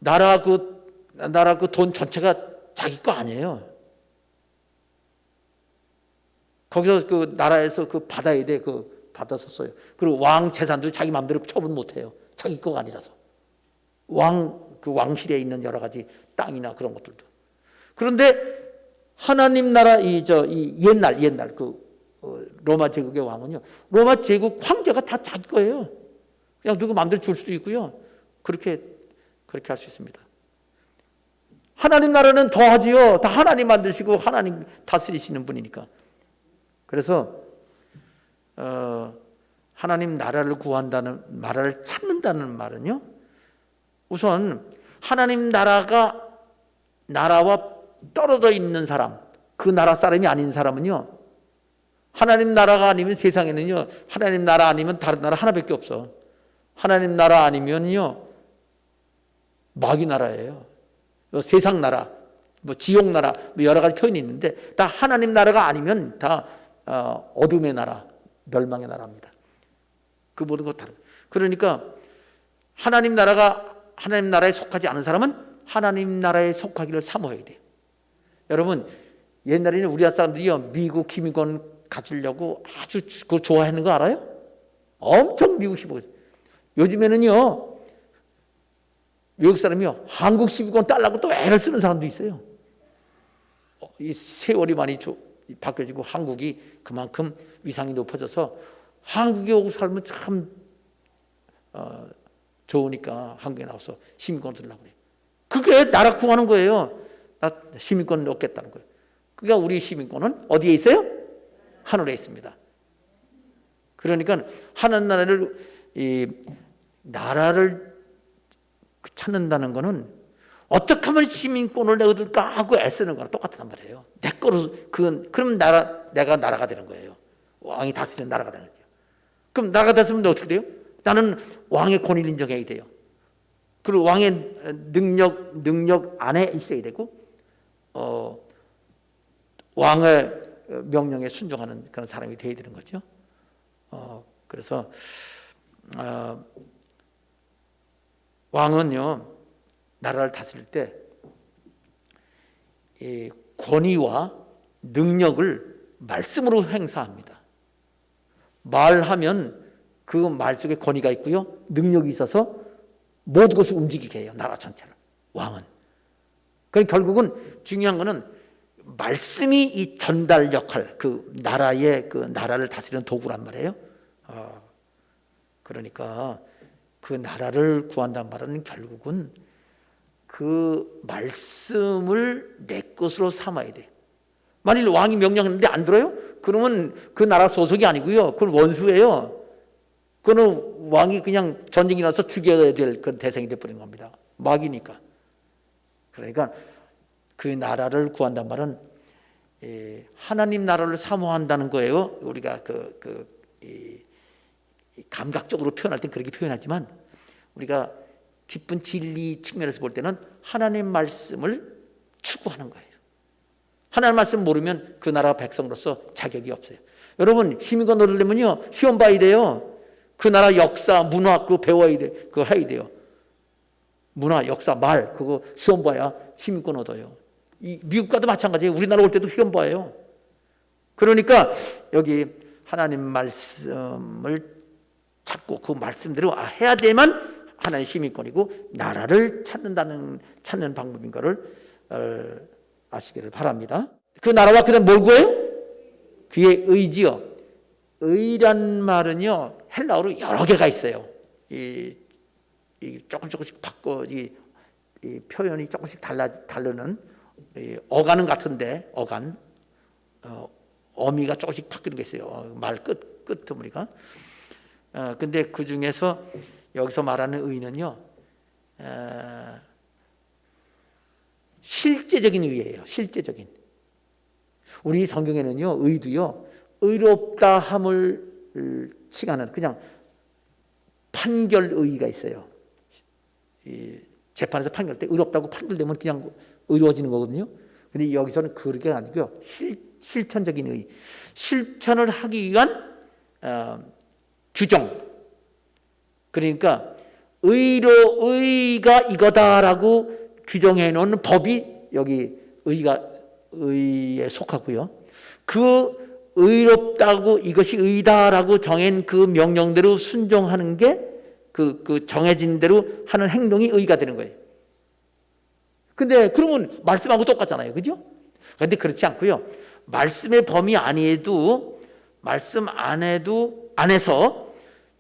나라 그 돈 전체가 자기 거 아니에요. 거기서 그 나라에서 그 받아야 돼. 받아서 써요. 그리고 왕 재산도 자기 마음대로 처분 못 해요. 자기 거가 아니라서. 그 왕실에 있는 여러 가지 땅이나 그런 것들도. 그런데 하나님 나라 이 옛날 그 로마 제국의 왕은요, 로마 제국 황제가 다 자기 거예요. 그냥 누구 마음대로 줄 수도 있고요. 그렇게 할 수 있습니다. 하나님 나라는 더 하지요. 다 하나님 만드시고 하나님 다스리시는 분이니까. 그래서 하나님 나라를 구한다는, 나라를 찾는다는 말은요, 우선 하나님 나라와 떨어져 있는 사람, 그 나라 사람이 아닌 사람은요, 하나님 나라가 아니면 세상에는요, 하나님 나라 아니면 다른 나라 하나밖에 없어. 하나님 나라 아니면요, 마귀 나라예요. 세상 나라, 지옥 나라, 여러 가지 표현이 있는데, 다 하나님 나라가 아니면 다 어둠의 나라, 멸망의 나라입니다. 그 모든 것 다른. 그러니까 하나님 나라에 속하지 않은 사람은 하나님 나라에 속하기를 사모해야 돼요. 여러분, 옛날에는 우리나라 사람들이요, 미국 기민권 가지려고 아주 그걸 좋아하는 거 알아요? 엄청 미국 시민권. 요즘에는요, 외국 사람이요, 한국 시민권 달라고 또 애를 쓰는 사람도 있어요. 이 세월이 많이 바뀌어지고 한국이 그만큼 위상이 높아져서 한국에 오고 살면 참 좋으니까 한국에 나와서 시민권 쓰려고 그래요. 그게 나라 구하는 거예요. 나 시민권 얻겠다는 거예요. 그러니까 우리 시민권은 어디에 있어요? 하늘에 있습니다. 그러니까 하나님 나라를 찾는다는 거는 어떻게 하면 시민권을 얻을까 하고 애쓰는 거랑 똑같단 말이에요. 내 거로 그럼 내가 나라가 되는 거예요. 왕이 다스리는 나라가 되는 거죠. 그럼 나라가 됐으면 어떻게 돼요? 나는 왕의 권위를 인정해야 돼요. 그리고 왕의 능력 안에 있어야 되고, 왕의 명령에 순종하는 그런 사람이 되어야 되는 거죠. 그래서 왕은요, 나라를 다스릴 때 이 권위와 능력을 말씀으로 행사합니다. 말하면 그 말 속에 권위가 있고요, 능력이 있어서 모든 것을 움직이게 해요. 나라 전체를. 왕은. 그러니까 결국은 중요한 거는 말씀이 이 전달 역할, 그 나라를 다스리는 도구란 말이에요. 그러니까 그 나라를 구한단 말은 결국은 그 말씀을 내 것으로 삼아야 돼. 만일 왕이 명령했는데 안 들어요? 그러면 그 나라 소속이 아니고요, 그건 원수예요. 그거는 왕이 그냥 전쟁이 나서 죽여야 될 그런 대상이 되어버린 겁니다. 마귀니까. 그러니까 그 나라를 구한단 말은 하나님 나라를 사모한다는 거예요. 우리가 감각적으로 표현할 땐 그렇게 표현하지만, 우리가 깊은 진리 측면에서 볼 때는 하나님 말씀을 추구하는 거예요. 하나님 말씀 모르면 그 나라 백성으로서 자격이 없어요. 여러분, 시민권 얻으려면요, 시험 봐야 돼요. 그 나라 역사, 문화 그거 배워야 돼. 그거 해야 돼요. 문화, 역사, 말 그거 시험 봐야 시민권 얻어요. 미국과도 마찬가지예요. 우리나라 올 때도 시험 봐요. 그러니까 여기 하나님 말씀을 찾고 그 말씀대로 해야 되면 하나님 시민권이고 나라를 찾는 방법인 것을 아시기를 바랍니다. 그 나라와 그다음 뭘 구해요? 그의 의지요. 의란 말은요, 헬라어로 여러 개가 있어요. 조금씩 바꿔 이 표현이 조금씩 다르는 어간은 같은데 어미가 조금씩 바뀌는 게 있어요. 말 끝머리가. 근데 그 중에서 여기서 말하는 의는요, 실제적인 의예요. 실제적인. 우리 성경에는요, 의도요, 의롭다 함을 칭하는 그냥 판결 의의가 있어요. 재판에서 판결할 때 의롭다고 판결되면 그냥 의로워지는 거거든요. 근데 여기서는 그게 아니고요, 실천적인 의, 실천을 하기 위한 규정. 그러니까 의가 이거다라고 규정해 놓은 법이 여기 의에 속하고요. 그 의롭다고 이것이 의다라고 정한 그 명령대로 순종하는 게 그 정해진 대로 하는 행동이 의가 되는 거예요. 근데 그러면 말씀하고 똑같잖아요. 그죠? 그런데 그렇지 않고요. 말씀의 범위 안에도 말씀 안에서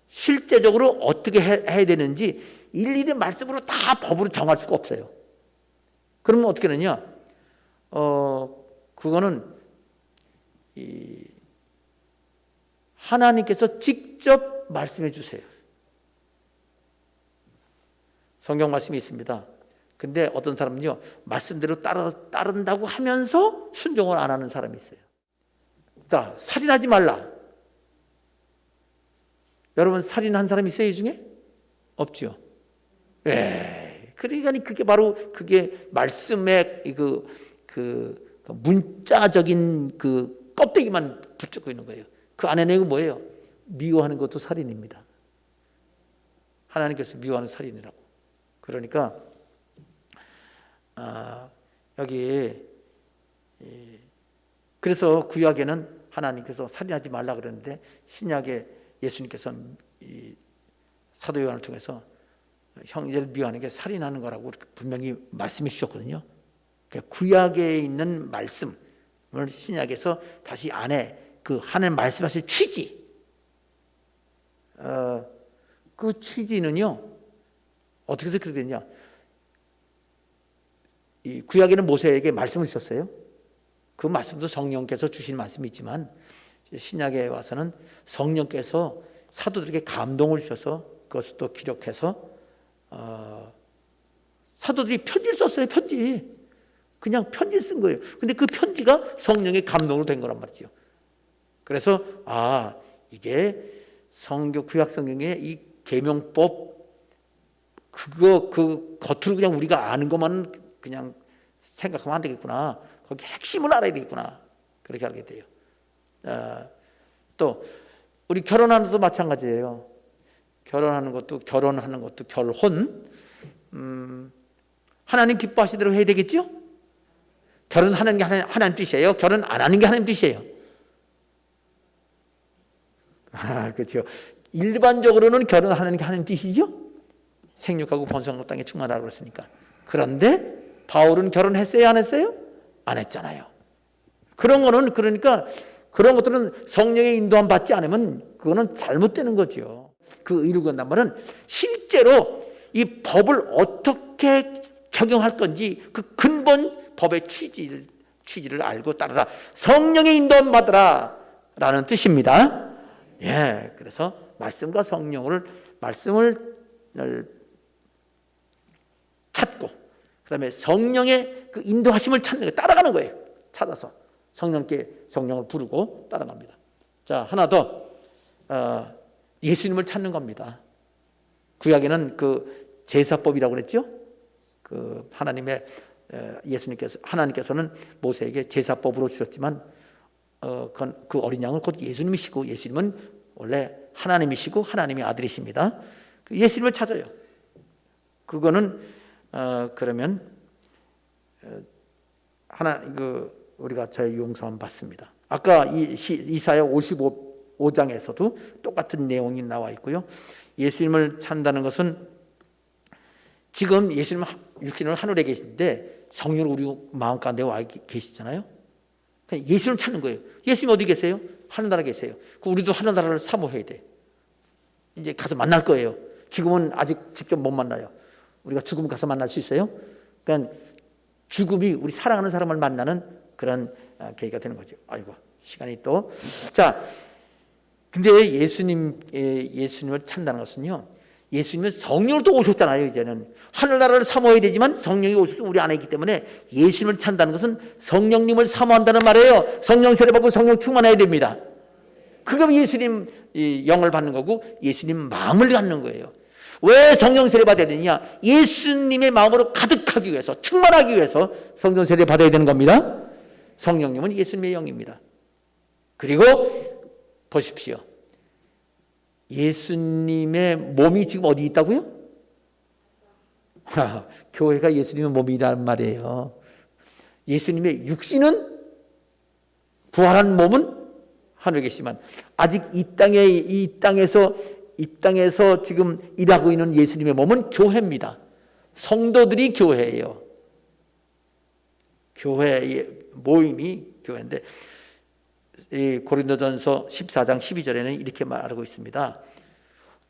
실제적으로 어떻게 해야 되는지 일일이 말씀으로 다 법으로 정할 수가 없어요. 그러면 어떻게 되느냐? 그거는 하나님께서 직접 말씀해 주세요. 성경 말씀이 있습니다. 근데 어떤 사람은요, 말씀대로 따른다고 하면서 순종을 안 하는 사람이 있어요. 자, 살인하지 말라. 여러분, 살인한 사람 있어요, 이 중에? 없죠. 그러니까 그게 바로 그게 말씀의 그 문자적인 그 껍데기만 붙잡고 있는 거예요. 그 안에 내용은 뭐예요? 미워하는 것도 살인입니다. 하나님께서 미워하는 살인이라고. 그러니까 여기 그래서 구약에는 하나님께서 살인하지 말라 그러는데 신약에 예수님께서 이 사도 요한을 통해서 형제를 미워하는 게 살인하는 거라고 분명히 말씀해 주셨거든요. 그러니까 구약에 있는 말씀을 신약에서 다시 안에 그 하나님 말씀하신 취지, 그 취지는요 어떻게 해서 그렇게 됐냐? 이 구약에는 모세에게 말씀을 주셨어요. 그 말씀도 성령께서 주신 말씀이 있지만 신약에 와서는 성령께서 사도들에게 감동을 주셔서 그것을 또 기록해서 사도들이 편지를 썼어요. 편지. 그냥 편지 쓴 거예요. 근데 그 편지가 성령의 감동으로 된 거란 말이죠. 그래서 이게 구약 성경의 이 계명법 그 겉으로 그냥 우리가 아는 것만 그냥 생각하면 안 되겠구나. 거기 핵심을 알아야 되겠구나. 그렇게 알게 돼요. 또 우리 결혼하는 것도 마찬가지예요. 결혼하는 것도 결혼. 하나님 기뻐하시는 대로 해야 되겠죠? 결혼하는 게 하나님 뜻이에요. 결혼 안 하는 게 하나님 뜻이에요. 그렇죠. 일반적으로는 결혼하는 게 하나님 뜻이죠. 생육하고 번성하고 땅에 충만하라고 그랬으니까. 그런데 바울은 결혼했어요? 안 했어요? 안 했잖아요. 그런 거는 그러니까 그런 것들은 성령의 인도함 받지 않으면 그거는 잘못되는 거죠. 그 이루건단 말은 실제로 이 법을 어떻게 적용할 건지 그 근본 법의 취지를 알고 따르라. 성령의 인도함 받으라 라는 뜻입니다. 그래서 말씀과 말씀을 찾고 그다음에 성령의 그 인도하심을 찾는 거예요. 따라가는 거예요. 찾아서 성령을 부르고 따라갑니다. 자, 하나 더 예수님을 찾는 겁니다. 구약에는 그 제사법이라고 그랬죠. 그 하나님께서는 모세에게 제사법으로 주셨지만 그 어린 양은 곧 예수님이시고 예수님은 원래 하나님이시고 하나님의 아들이십니다. 예수님을 찾아요. 그거는 그러면 우리가 저의 용서함 받습니다. 아까 이사야 55장에서도 똑같은 내용이 나와 있고요. 예수님을 찾는다는 것은 지금 예수님 육신으로 하늘에 계신데 성령으로 우리 마음 가운데 와 계시잖아요. 예수님을 찾는 거예요. 예수님 어디 계세요? 하늘나라에 계세요. 우리도 하늘나라를 사모해야 돼. 이제 가서 만날 거예요. 지금은 아직 직접 못 만나요. 우리가 죽음 가서 만날 수 있어요? 그러니까 죽음이 우리 사랑하는 사람을 만나는 그런 계기가 되는 거죠. 아이고, 시간이 또. 자, 근데 예수님을 찾는다는 것은요, 예수님은 성령으로 또 오셨잖아요. 이제는 하늘나라를 사모해야 되지만 성령이 오셔서 우리 안에 있기 때문에 예수님을 찾는다는 것은 성령님을 사모한다는 말이에요. 성령 세례받고 성령 충만해야 됩니다. 그게 예수님 영을 받는 거고 예수님 마음을 갖는 거예요. 왜 성령 세례 받아야 되느냐? 예수님의 마음으로 가득하기 위해서, 충만하기 위해서 성령 세례 받아야 되는 겁니다. 성령님은 예수님의 영입니다. 그리고 보십시오. 예수님의 몸이 지금 어디 있다고요? 교회가 예수님의 몸이란 말이에요. 예수님의 육신은 부활한 몸은 하늘에 계시지만 아직 이 땅에서 지금 일하고 있는 예수님의 몸은 교회입니다. 성도들이 교회예요. 교회의 모임이 교회인데 고린도전서 14장 12절에는 이렇게 말하고 있습니다.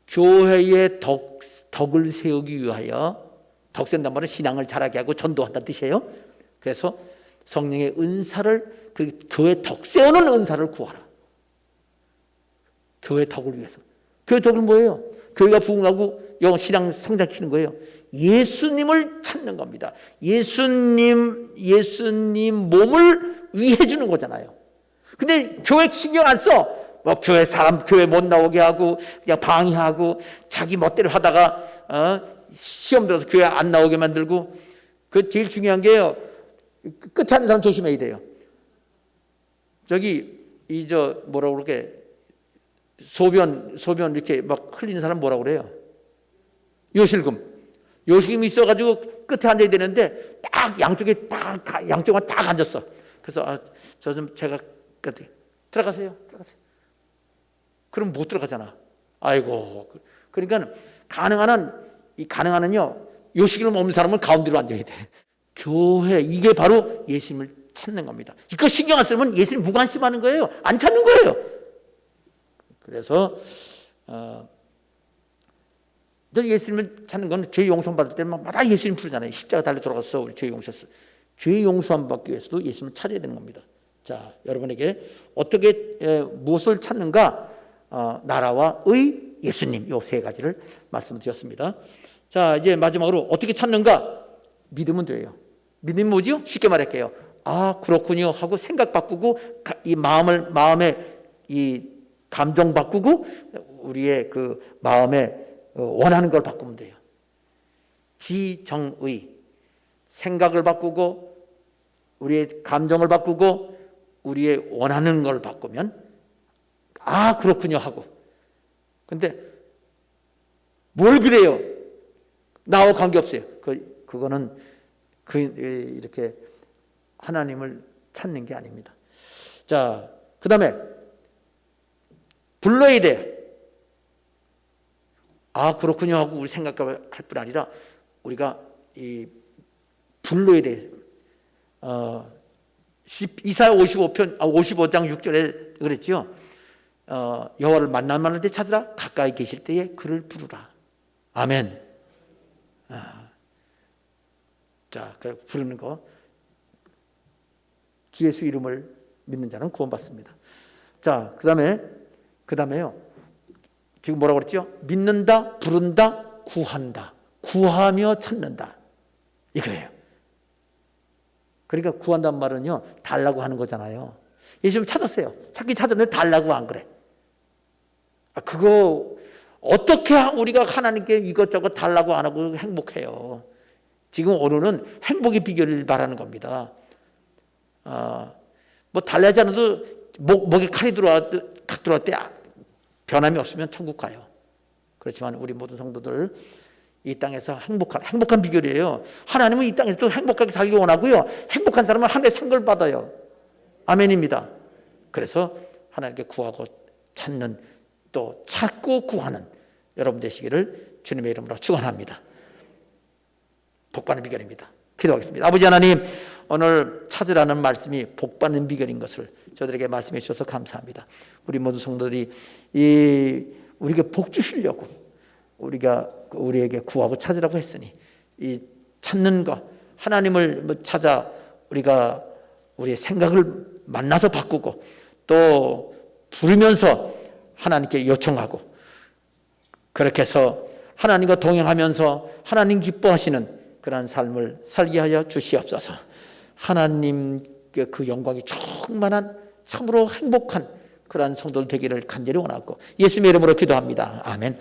교회의 덕을 세우기 위하여, 덕 세운단 말은 신앙을 자라게 하고 전도한다는 뜻이에요. 그래서 성령의 은사를, 교회 덕 세우는 은사를 구하라. 교회 덕을 위해서. 교회 독은 뭐예요? 교회가 부흥하고 영 신앙 성장시키는 거예요. 예수님을 찾는 겁니다. 예수님 몸을 위해 주는 거잖아요. 근데 교회 신경 안 써. 뭐 교회 사람 교회 못 나오게 하고 그냥 방해하고 자기 멋대로 하다가 시험 들어서 교회 안 나오게 만들고. 그 제일 중요한 게요. 끝에 하는 사람 조심해야 돼요. 저기 뭐라고 그러게 소변 이렇게 막 흘리는 사람 뭐라고 그래요? 요실금 있어가지고 끝에 앉아야 되는데 딱 양쪽만 딱 앉았어. 그래서 저 좀 제가 끝에 들어가세요. 그럼 못 들어가잖아. 아이고. 그러니까 가능한은요. 요식을 없는 사람은 가운데로 앉아야 돼. 교회 이게 바로 예수님을 찾는 겁니다. 이거 신경 안 쓰면 예수님 무관심하는 거예요. 안 찾는 거예요. 그래서 예수님을 찾는 건 죄 용서 받을 때마다 예수님 부르잖아요. 십자가 달려 돌아가서 우리 죄 용서했어. 죄 용서함 받기 위해서도 예수님을 찾아야 되는 겁니다. 자, 여러분에게 어떻게 무엇을 찾는가? 나라와 의 예수님 요 세 가지를 말씀드렸습니다. 자, 이제 마지막으로 어떻게 찾는가? 믿으면 돼요. 믿음이 뭐죠? 쉽게 말할게요. 그렇군요 하고 생각 바꾸고 이 마음의 이 감정 바꾸고 우리의 그 마음에 원하는 걸 바꾸면 돼요. 지정의 생각을 바꾸고 우리의 감정을 바꾸고 우리의 원하는 걸 바꾸면 그렇군요 하고. 근데 뭘 그래요? 나와 관계없어요. 그거는 이렇게 하나님을 찾는 게 아닙니다. 자, 그 다음에 불러야 돼. 그렇군요 하고 우리 생각할 뿐 아니라 우리가 불러야 돼. 이사야 55장 6절에 그랬죠. 여호와를 만날 때 찾으라. 가까이 계실 때에 그를 부르라. 아멘. 자, 부르는 거. 주 예수 이름을 믿는 자는 구원받습니다. 자, 그다음에요. 지금 뭐라고 그랬죠? 믿는다, 부른다, 구한다. 구하며 찾는다. 이거예요. 그러니까 구한다는 말은요, 달라고 하는 거잖아요. 예수님 찾았어요. 찾았는데 달라고 안 그래. 그거 어떻게 우리가 하나님께 이것저것 달라고 안 하고 행복해요. 지금 오늘은 행복의 비결을 말하는 겁니다. 뭐 달라지 않아도 목에 칼이 들어올 때 변함이 없으면 천국 가요. 그렇지만 우리 모든 성도들 이 땅에서 행복한 비결이에요. 하나님은 이 땅에서 또 행복하게 살기 원하고요. 행복한 사람은 하늘의 상을 받아요. 아멘입니다. 그래서 하나님께 구하고 찾는, 또 찾고 구하는 여러분 되시기를 주님의 이름으로 축원합니다. 복받는 비결입니다. 기도하겠습니다. 아버지 하나님, 오늘 찾으라는 말씀이 복받는 비결인 것을 저들에게 말씀해 주셔서 감사합니다. 우리 모든 성도들이 우리에게 복 주시려고 우리에게 구하고 찾으라고 했으니 이 찾는 것, 하나님을 찾아 우리가 우리의 생각을 만나서 바꾸고 또 부르면서 하나님께 요청하고 그렇게 해서 하나님과 동행하면서 하나님 기뻐하시는 그러한 삶을 살게 하여 주시옵소서. 하나님께 그 영광이 충만한 참으로 행복한 그러한 성도들 되기를 간절히 원하고 예수님의 이름으로 기도합니다. 아멘.